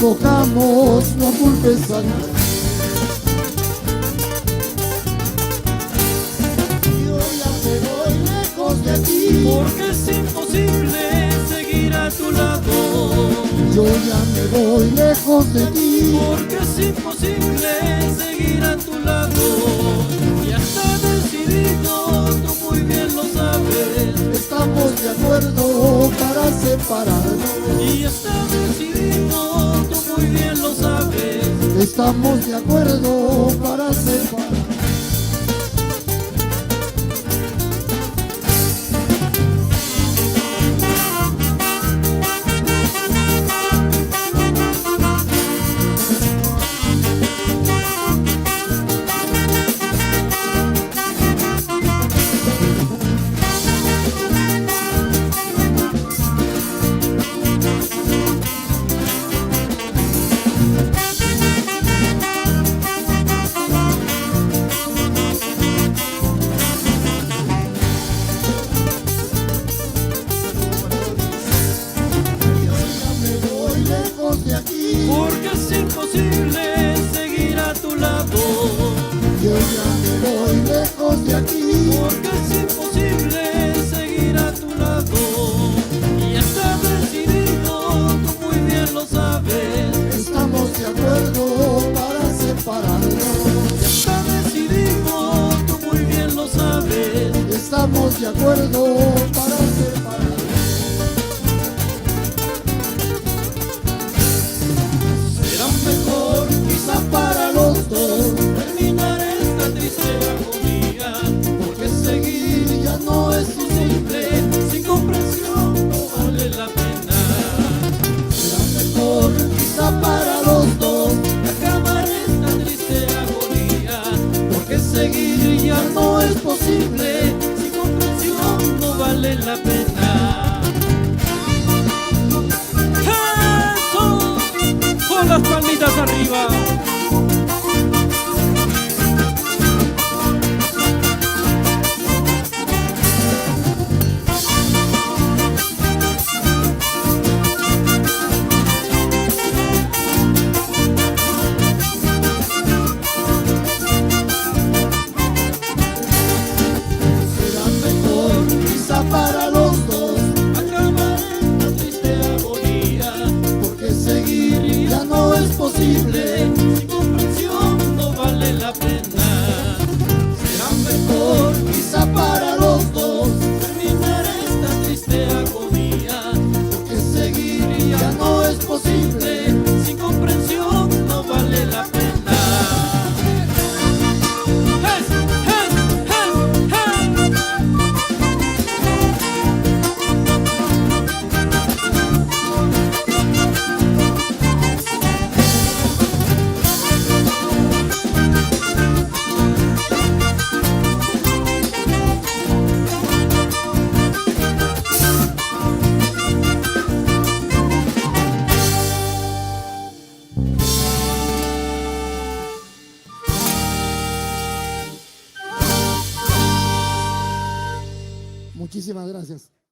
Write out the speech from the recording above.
equivocamos, no culpes a nadie. Yo ya me voy lejos de aquí, porque es imposible seguir a tu lado. yo ya me voy lejos de ti, Porque es imposible seguir a tu lado. Ya está decidido, tú muy bien lo sabes. estamos de acuerdo para separarnos. Y ya está decidido, tú muy bien lo sabes. Estamos de acuerdo para separarnos. De aquí, Porque es imposible seguir a tu lado. yo ya me voy lejos de aquí, Porque es imposible seguir a tu lado. Y ya está decidido, tú muy bien lo sabes. estamos de acuerdo para separarnos. Ya está decidido, tú muy bien lo sabes. Estamos de acuerdo para separarnos. Será mejor Quizá para los dos, terminar esta triste agonía. Porque seguir ya no es posible, sin comprensión no vale la pena. será mejor. Quizá para los dos, Acabar esta triste agonía, porque seguir ya no es posible, sin comprensión no vale la pena. ¡Eso! Con las palmitas arriba. será mejor. Quizá para los dos, Acabar esta triste agonía, porque seguir ya no es posible. sin comprensión no vale la pena. Será mejor Quizá para los dos, terminar esta triste agonía, porque seguir ya no es posible. sin comprensión no vale la pena. ¡Hey! ¡Hey! ¡Hey! ¡Hey! Muchísimas gracias.